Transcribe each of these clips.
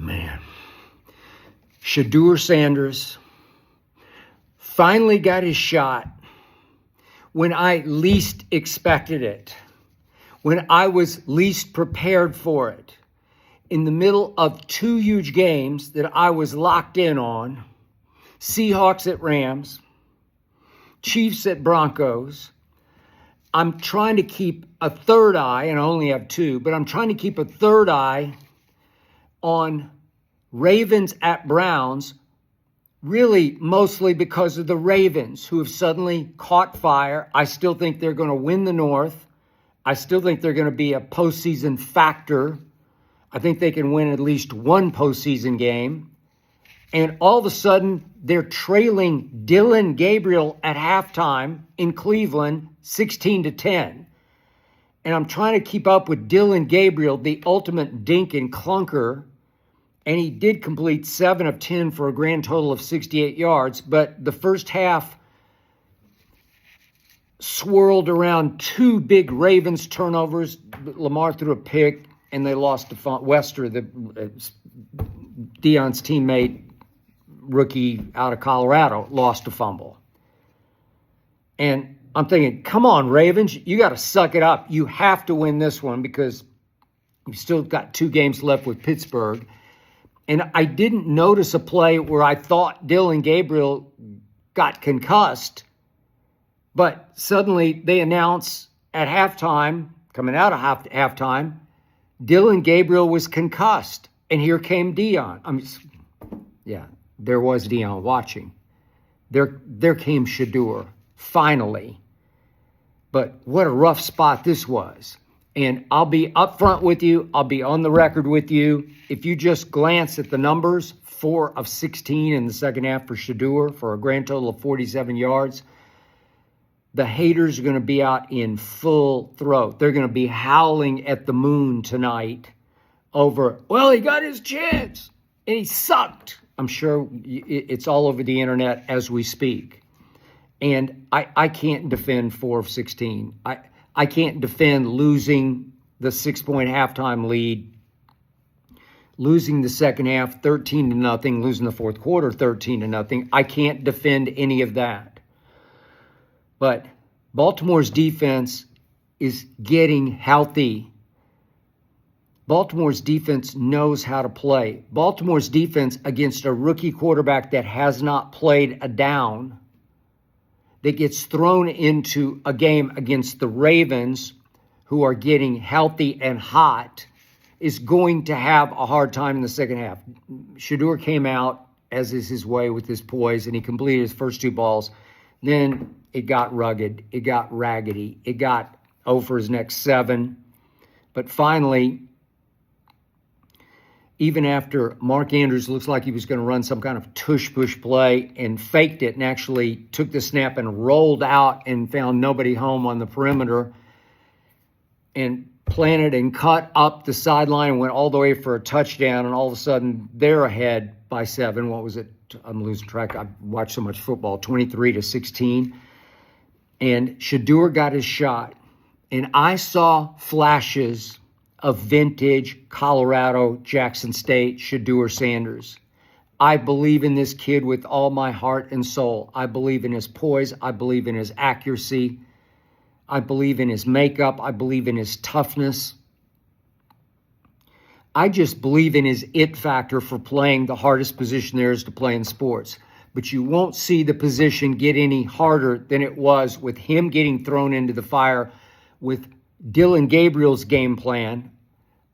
Man. Shedeur Sanders finally got his shot when I least expected it, when I was least prepared for it, in the middle of two huge games that I was locked in on, Seahawks at Rams, Chiefs at Broncos. I'm trying to keep a third eye, and I only have two, but I'm trying to keep a third eye on Ravens at Browns, really mostly because of the Ravens, who have suddenly caught fire. I still think they're going to win the North. I still think they're going to be a postseason factor. I think they can win at least one postseason game. And all of a sudden, they're trailing Dillon Gabriel at halftime in Cleveland, 16-10. And I'm trying to keep up with Dillon Gabriel, the ultimate dink and clunker. And he did complete 7 of 10 for a grand total of 68 yards. But the first half swirled around two big Ravens turnovers. Lamar threw a pick, and they lost to Wester, Deion's teammate, rookie out of Colorado, lost a fumble. And I'm thinking, come on, Ravens, you got to suck it up. You have to win this one because you've still got 2 games left with Pittsburgh. And I didn't notice a play where I thought Dillon Gabriel got concussed, but suddenly they announce at halftime, coming out of halftime, Dillon Gabriel was concussed, and here came Deion. There was Deion watching. There came Shedeur, finally. But what a rough spot this was. And I'll be upfront with you. I'll be on the record with you. If you just glance at the numbers, 4 of 16 in the second half for Shedeur for a grand total of 47 yards, the haters are going to be out in full throat. They're going to be howling at the moon tonight over, well, he got his chance and he sucked. I'm sure it's all over the internet as we speak. And I can't defend 4 of 16. I can't defend losing the 6-point halftime lead, losing the second half 13-0, losing the fourth quarter 13-0. I can't defend any of that. But Baltimore's defense is getting healthy. Baltimore's defense knows how to play. Baltimore's defense against a rookie quarterback that has not played a down, that gets thrown into a game against the Ravens, who are getting healthy and hot, is going to have a hard time in the second half. Shedeur came out, as is his way, with his poise, and he completed his first 2 balls. Then it got rugged. It got raggedy. It got over his next 7. But finally, even after Mark Andrews looks like he was going to run some kind of tush-push play and faked it and actually took the snap and rolled out and found nobody home on the perimeter and planted and cut up the sideline and went all the way for a touchdown, and all of a sudden they're ahead by 7. What was it? I'm losing track. I've watched so much football. 23-16. And Shedeur got his shot. And I saw flashes of vintage Colorado, Jackson State, Shedeur Sanders. I believe in this kid with all my heart and soul. I believe in his poise. I believe in his accuracy. I believe in his makeup. I believe in his toughness. I just believe in his it factor for playing the hardest position there is to play in sports. But you won't see the position get any harder than it was with him getting thrown into the fire with Dillon Gabriel's game plan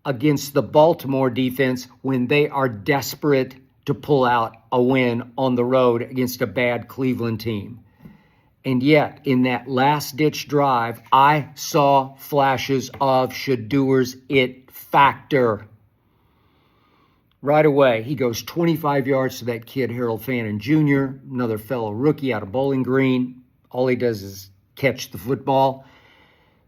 against the Baltimore defense when they are desperate to pull out a win on the road against a bad Cleveland team. And yet, in that last-ditch drive, I saw flashes of Shedeur's it factor. Right away, he goes 25 yards to that kid, Harold Fannin Jr., another fellow rookie out of Bowling Green. All he does is catch the football.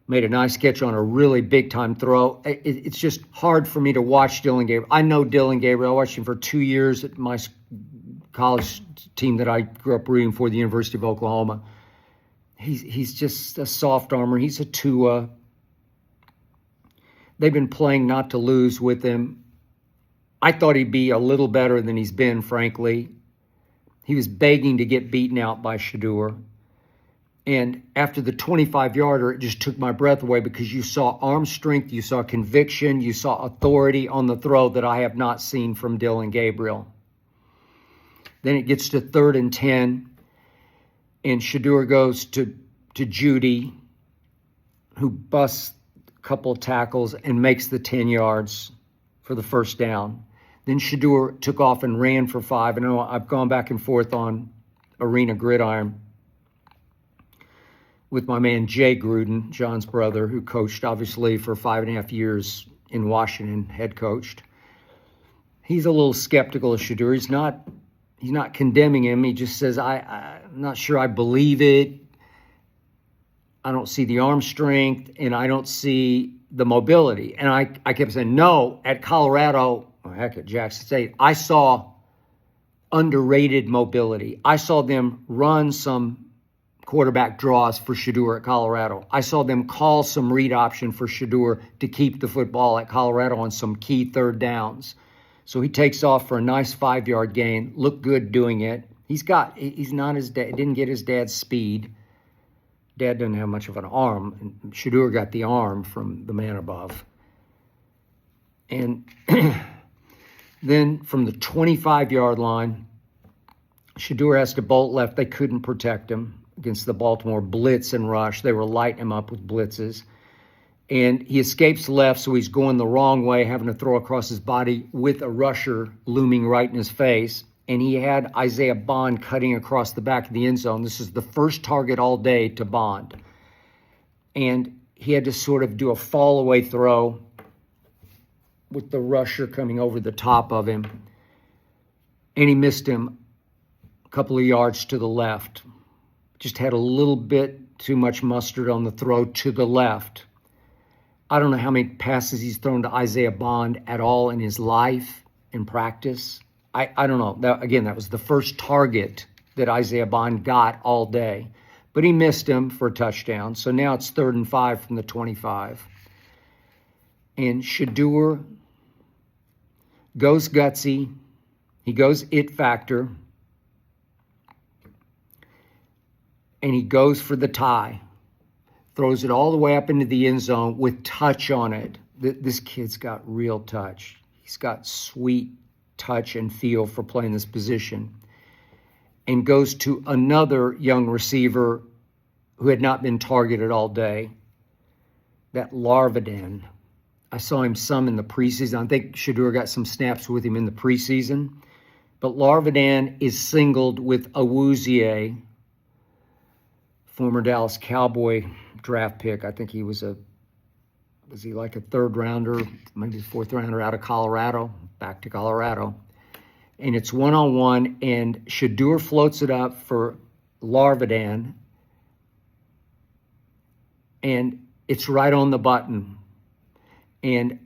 Made a nice catch on a really big-time throw. It's just hard for me to watch Dillon Gabriel. I know Dillon Gabriel. I watched him for 2 years at my college team that I grew up rooting for, the University of Oklahoma. He's just a soft armor. He's a Tua. They've been playing not to lose with him. I thought he'd be a little better than he's been, frankly. He was begging to get beaten out by Shedeur. And after the 25-yarder, it just took my breath away because you saw arm strength, you saw conviction, you saw authority on the throw that I have not seen from Dillon Gabriel. Then it gets to 3rd and 10, and Shedeur goes to Judy, who busts a couple of tackles and makes the 10 yards for the first down. Then Shedeur took off and ran for 5. I know I've gone back and forth on Arena Gridiron with my man Jay Gruden, John's brother, who coached obviously for 5.5 years in Washington, head coached. He's a little skeptical of Shedeur. He's not condemning him. He just says, I'm not sure I believe it. I don't see the arm strength, and I don't see the mobility. And I kept saying, no, at Colorado, or heck, at Jackson State, I saw underrated mobility. I saw them run some quarterback draws for Shedeur at Colorado. I saw them call some read option for Shedeur to keep the football at Colorado on some key 3rd downs. So he takes off for a nice 5-yard gain, looked good doing it. He's not his dad, didn't get his dad's speed. Dad doesn't have much of an arm, and Shedeur got the arm from the man above. And then from the 25-yard line, Shedeur has to bolt left. They couldn't protect him against the Baltimore blitz and rush. They were lighting him up with blitzes. And he escapes left, so he's going the wrong way, having to throw across his body with a rusher looming right in his face. And he had Isaiah Bond cutting across the back of the end zone. This is the first target all day to Bond. And he had to sort of do a fall-away throw with the rusher coming over the top of him. And he missed him a couple of yards to the left. Just had a little bit too much mustard on the throw to the left. I don't know how many passes he's thrown to Isaiah Bond at all in his life in practice. I don't know. That was the first target that Isaiah Bond got all day. But he missed him for a touchdown. So now it's 3rd and 5 from the 25. And Shedeur goes gutsy. He goes it factor. And he goes for the tie. Throws it all the way up into the end zone with touch on it. This kid's got real touch. He's got sweet touch and feel for playing this position. And goes to another young receiver who had not been targeted all day, that Larvadin. I saw him some in the preseason. I think Shedeur got some snaps with him in the preseason. But Larvadin is singled with Awuzie, former Dallas Cowboy draft pick. I think he was he like a 3rd rounder, maybe a 4th rounder out of Colorado, back to Colorado. And it's 1-on-1, and Shedeur floats it up for Larvadin, and it's right on the button. And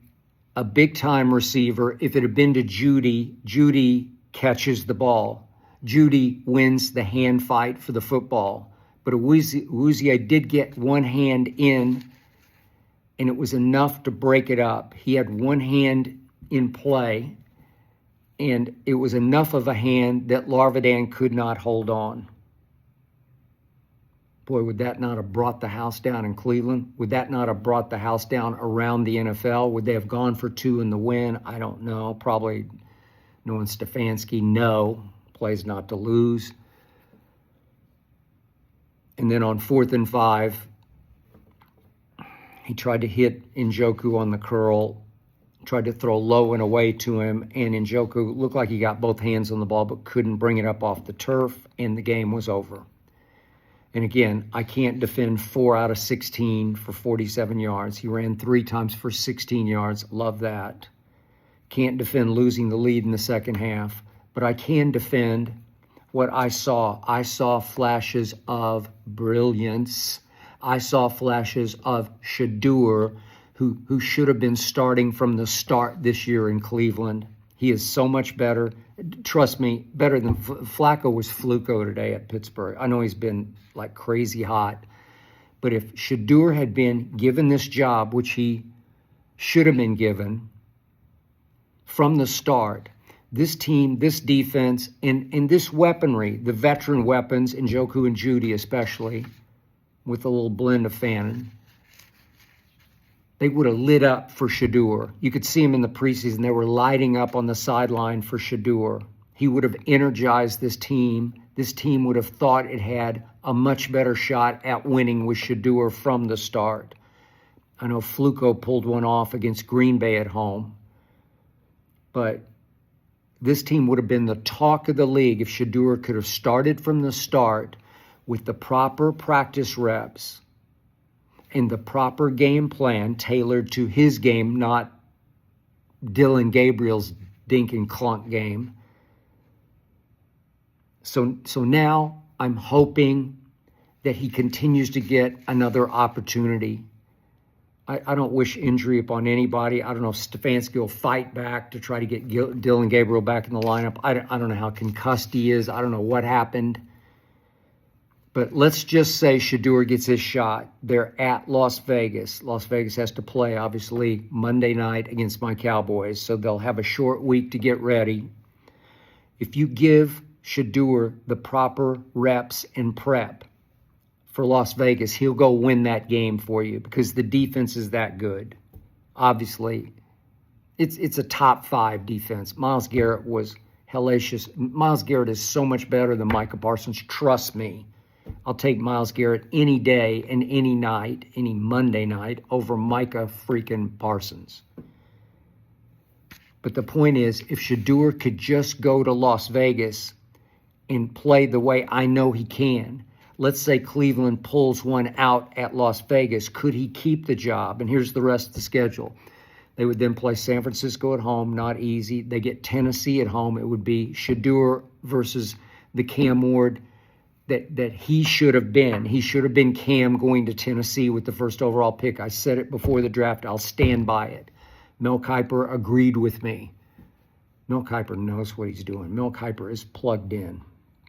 a big-time receiver, if it had been to Judy, Judy catches the ball. Judy wins the hand fight for the football. But Awuzie did get one hand in, and it was enough to break it up. He had one hand in play, and it was enough of a hand that Larvadin could not hold on. Boy, would that not have brought the house down in Cleveland? Would that not have brought the house down around the NFL? Would they have gone for 2 in the win? I don't know. Probably knowing Stefanski, no. Plays not to lose. And then on 4th and 5, he tried to hit Njoku on the curl, tried to throw low and away to him, and Njoku looked like he got both hands on the ball but couldn't bring it up off the turf, and the game was over. And again, I can't defend 4 out of 16 for 47 yards. He ran 3 times for 16 yards. Love that. Can't defend losing the lead in the second half, but I can defend what I saw. I saw flashes of brilliance. I saw flashes of Shedeur, who should have been starting from the start this year in Cleveland. He is so much better. Trust me, better than Flacco was Fluco today at Pittsburgh. I know he's been like crazy hot. But if Shedeur had been given this job, which he should have been given, from the start, this team, this defense, and this weaponry, the veteran weapons, Njoku and Judy especially, with a little blend of Fannin, they would have lit up for Shedeur. You could see him in the preseason. They were lighting up on the sideline for Shedeur. He would have energized this team. This team would have thought it had a much better shot at winning with Shedeur from the start. I know Fluco pulled one off against Green Bay at home, but this team would have been the talk of the league if Shedeur could have started from the start with the proper practice reps and the proper game plan tailored to his game, not Dylan Gabriel's dink and clunk game. So now I'm hoping that he continues to get another opportunity. I don't wish injury upon anybody. I don't know if Stefanski will fight back to try to get Dylan Gabriel back in the lineup. I don't know how concussed he is. I don't know what happened. But let's just say Shedeur gets his shot. They're at Las Vegas. Las Vegas has to play, obviously, Monday night against my Cowboys, so they'll have a short week to get ready. If you give Shedeur the proper reps and prep for Las Vegas, he'll go win that game for you because the defense is that good. Obviously, it's a top 5 defense. Myles Garrett was hellacious. Myles Garrett is so much better than Micah Parsons. Trust me. I'll take Myles Garrett any day and any night, any Monday night, over Micah freaking Parsons. But the point is, if Shedeur could just go to Las Vegas and play the way I know he can, let's say Cleveland pulls one out at Las Vegas, could he keep the job? And here's the rest of the schedule. They would then play San Francisco at home, not easy. They get Tennessee at home. It would be Shedeur versus the Cam Ward that he should have been. He should have been Cam going to Tennessee with the first overall pick. I said it before the draft. I'll stand by it. Mel Kiper agreed with me. Mel Kiper knows what he's doing. Mel Kiper is plugged in.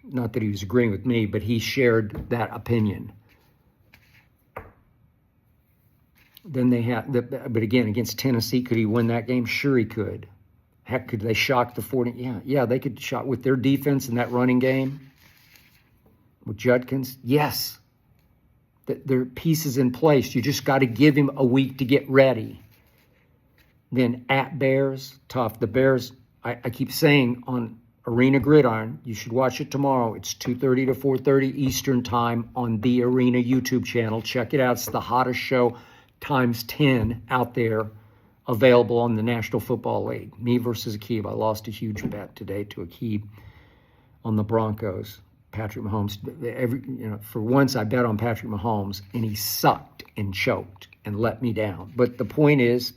Not that he was agreeing with me, but he shared that opinion. Then they had, but again, against Tennessee, could he win that game? Sure he could. Heck, could they shock the 40? Yeah, they could shock with their defense and that running game. With Judkins, yes. There are pieces in place. You just got to give him a week to get ready. Then at Bears, tough. The Bears, I keep saying on Arena Gridiron, you should watch it tomorrow. It's 2:30 to 4:30 Eastern time on the Arena YouTube channel. Check it out. It's the hottest show times 10 out there available on the National Football League. Me versus Akib. I lost a huge bet today to Akib on the Broncos. Patrick Mahomes, for once I bet on Patrick Mahomes, and he sucked and choked and let me down. But the point is,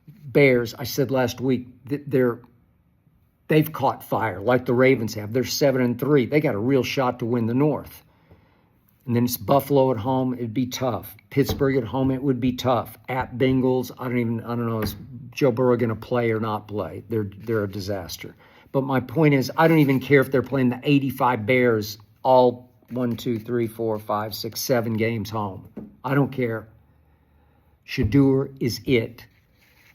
Bears, I said last week, they've caught fire like the Ravens have. They're 7-3. They got a real shot to win the North. And then it's Buffalo at home. It'd be tough. Pittsburgh at home. It would be tough. At Bengals, I don't know. Is Joe Burrow going to play or not play? They're a disaster. But my point is, I don't even care if they're playing the 85 Bears all 1, 2, 3, 4, 5, 6, 7 games home. I don't care. Shedeur is it.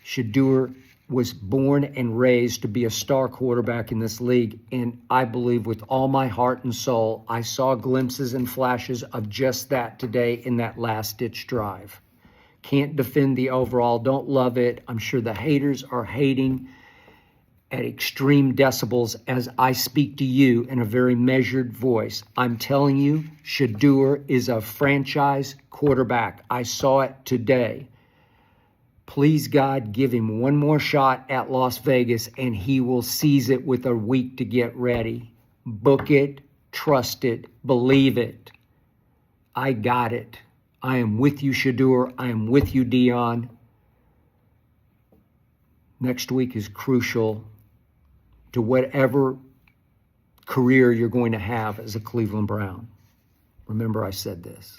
Shedeur was born and raised to be a star quarterback in this league, and I believe with all my heart and soul, I saw glimpses and flashes of just that today in that last-ditch drive. Can't defend the overall, don't love it. I'm sure the haters are hating at extreme decibels as I speak to you in a very measured voice. I'm telling you, Shedeur is a franchise quarterback. I saw it today. Please, God, give him one more shot at Las Vegas, and he will seize it with a week to get ready. Book it, trust it, believe it. I got it. I am with you, Shedeur. I am with you, Dion. Next week is crucial to whatever career you're going to have as a Cleveland Brown. Remember, I said this.